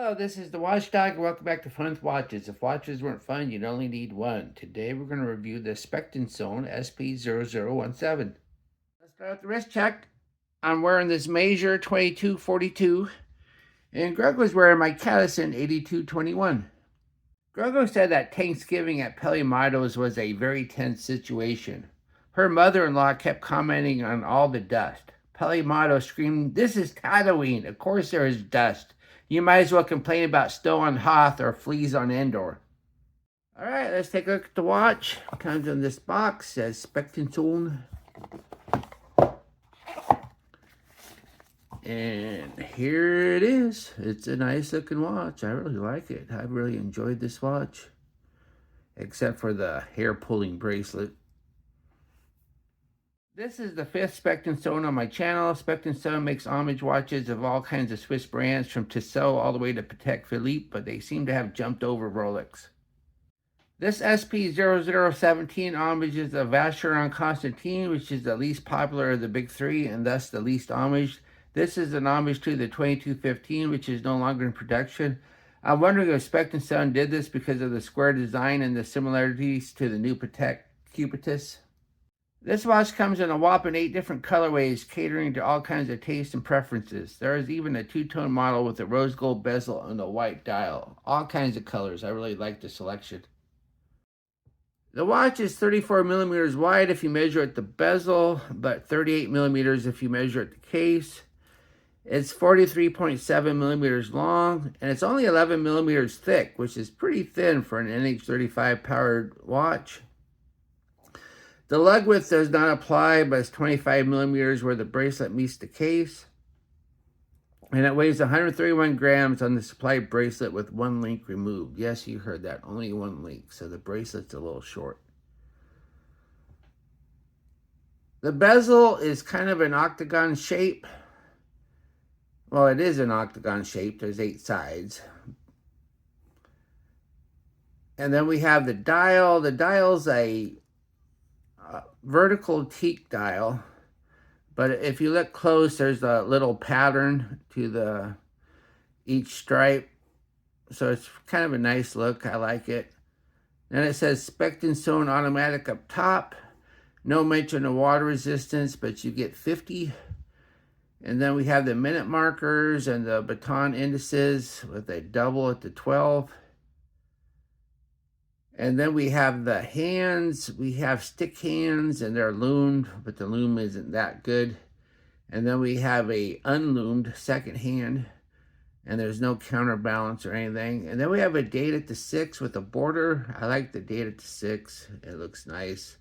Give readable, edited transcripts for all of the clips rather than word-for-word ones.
Hello, this is the Watchdog. Welcome back to Fun with Watches. If watches weren't fun, you'd only need one. Today we're going to review the Specht Sohne SP0017. Let's start with the wrist check. I'm wearing this Measure 2242, and Greg was wearing my Cadison 8221. Grego said that Thanksgiving at Pellimatos was a very tense situation. Her mother-in-law kept commenting on all the dust. Pellimato screamed, "This is Tatooine. Of course there is dust. You might as well complain about snow on Hoth or fleas on Endor." All right, let's take a look at the watch. It comes in this box, says Specht Sohne. And here it is. It's a nice looking watch. I really like it. I really enjoyed this watch, except for the hair pulling bracelet. This is the fifth Specht Sohne on my channel. Specht Sohne makes homage watches of all kinds of Swiss brands, from Tissot all the way to Patek Philippe, but they seem to have jumped over Rolex. This SP0017 homages the Vacheron Constantin, which is the least popular of the big three and thus the least homaged. This is an homage to the 2215, which is no longer in production. I'm wondering if Specht Sohne did this because of the square design and the similarities to the new Patek Cubitus. This watch comes in a whopping 8 different colorways, catering to all kinds of tastes and preferences. There is even a two-tone model with a rose gold bezel and a white dial. All kinds of colors. I really like the selection. The watch is 34 millimeters wide if you measure at the bezel, but 38 millimeters if you measure at the case. It's 43.7 millimeters long, and it's only 11 millimeters thick, which is pretty thin for an NH35 powered watch. The lug width does not apply, but it's 25 millimeters where the bracelet meets the case. And it weighs 131 grams on the supplied bracelet with one link removed. Yes, you heard that, only one link, so the bracelet's a little short. The bezel is kind of an octagon shape. Well, it is an octagon shape. There's 8 sides. And then we have the dial. The dial's a vertical teak dial, but if you look close, there's a little pattern to each stripe, so it's kind of a nice look. I like it. Then it says Specht Sohne automatic up top. No mention of water resistance, but you get 50. And then we have the minute markers and the baton indices with a double at the 12. And then we have the hands. We have stick hands, and they're loomed, but the loom isn't that good. And then we have a unloomed second hand, and there's no counterbalance or anything. And then we have a date at the 6 with a border. I like the date at the 6. It looks nice.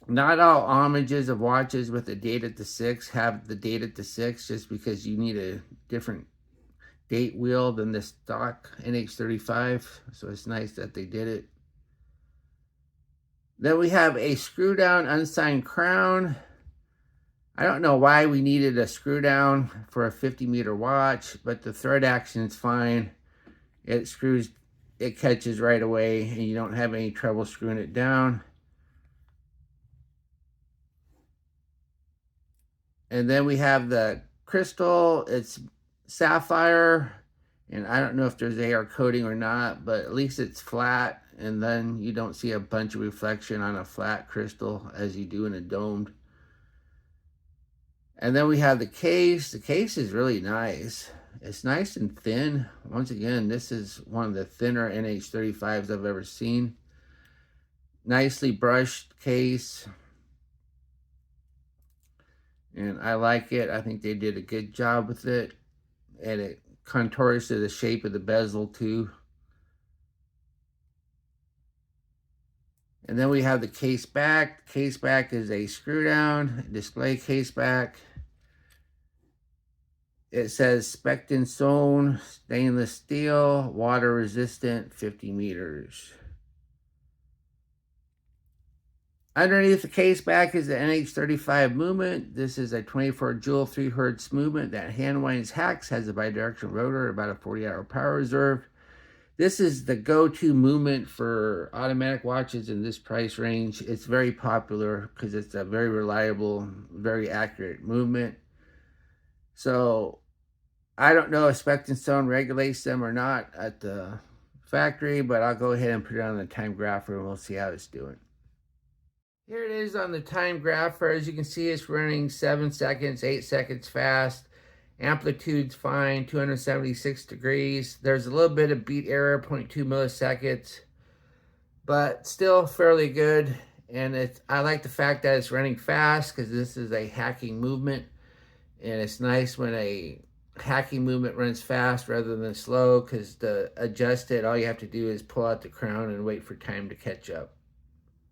Not all homages of watches with a date at the 6 have the date at the 6, just because you need a different date wheel than the stock NH35, so it's nice that they did it. Then we have a screw down unsigned crown. I don't know why we needed a screw down for a 50-meter watch, but the thread action is fine. It screws, it catches right away, and you don't have any trouble screwing it down. And then we have the crystal. It's sapphire, and I don't know if there's AR coating or not, but at least it's flat, and then you don't see a bunch of reflection on a flat crystal as you do in a domed. And then we have the case. The case is really nice. It's nice and thin. Once again, this is one of the thinner NH35s I've ever seen. Nicely brushed case, and I like it. I think they did a good job with it. And it contours to the shape of the bezel too. And then we have the case back. The case back is a screw down display case back. It says Specht Sohne, stainless steel, water resistant, 50 meters. Underneath the case back is the NH35 movement. This is a 24 joule 3 Hz movement that hand winds hacks, has a bidirectional rotor, about a 40-hour power reserve. This is the go-to movement for automatic watches in this price range. It's very popular because it's a very reliable, very accurate movement. So I don't know if Specht Sohne regulates them or not at the factory, but I'll go ahead and put it on the time grapher and we'll see how it's doing. Here it is on the time grapher. As you can see, it's running 7 seconds, 8 seconds fast. Amplitude's fine, 276 degrees. There's a little bit of beat error, 0.2 milliseconds, but still fairly good. And I like the fact that it's running fast because this is a hacking movement. And it's nice when a hacking movement runs fast rather than slow, because to adjust it, all you have to do is pull out the crown and wait for time to catch up.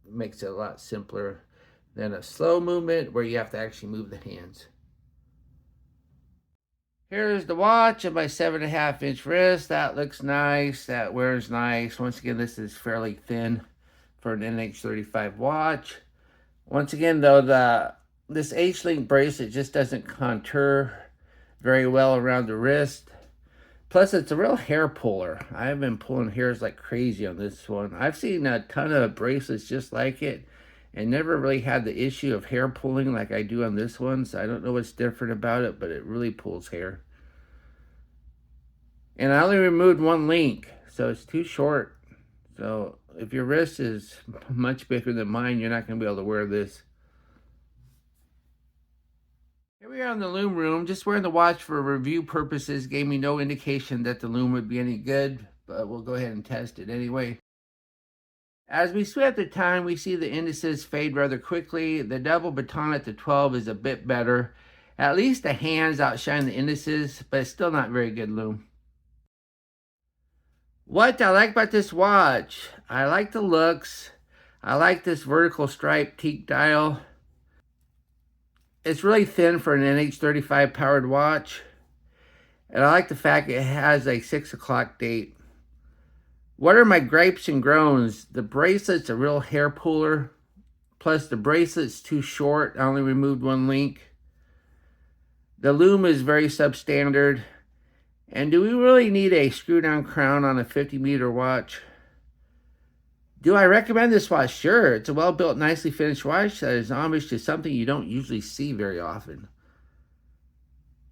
It makes it a lot simpler than a slow movement where you have to actually move the hands. Here's the watch of my 7.5-inch wrist. That looks nice. That wears nice. Once again, this is fairly thin for an NH35 watch. Once again, though, this H-link bracelet just doesn't contour very well around the wrist. Plus, it's a real hair puller. I've been pulling hairs like crazy on this one. I've seen a ton of bracelets just like it and never really had the issue of hair pulling like I do on this one. So I don't know what's different about it, but it really pulls hair. And I only removed one link, so it's too short. So if your wrist is much bigger than mine, you're not going to be able to wear this. Here we are in the loom room. Just wearing the watch for review purposes gave me no indication that the loom would be any good, but we'll go ahead and test it anyway. As we switch the time, we see the indices fade rather quickly. The double baton at the 12 is a bit better. At least the hands outshine the indices, but it's still not very good loom. What I like about this watch, I like the looks. I like this vertical stripe teak dial. It's really thin for an NH35 powered watch. And I like the fact it has a 6 o'clock date. What are my gripes and groans? The bracelet's a real hair puller. Plus the bracelet's too short. I only removed one link. The loom is very substandard. And do we really need a screw-down crown on a 50-meter watch? Do I recommend this watch? Sure. It's a well-built, nicely finished watch that is homage to something you don't usually see very often.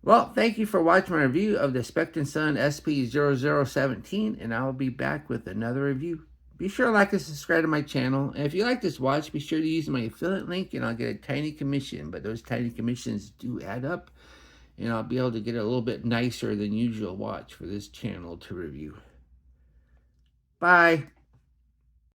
Well, thank you for watching my review of the Specht Sohne SP0017, and I'll be back with another review. Be sure to like and subscribe to my channel. And if you like this watch, be sure to use my affiliate link, and I'll get a tiny commission. But those tiny commissions do add up, and I'll be able to get a little bit nicer than usual watch for this channel to review. Bye.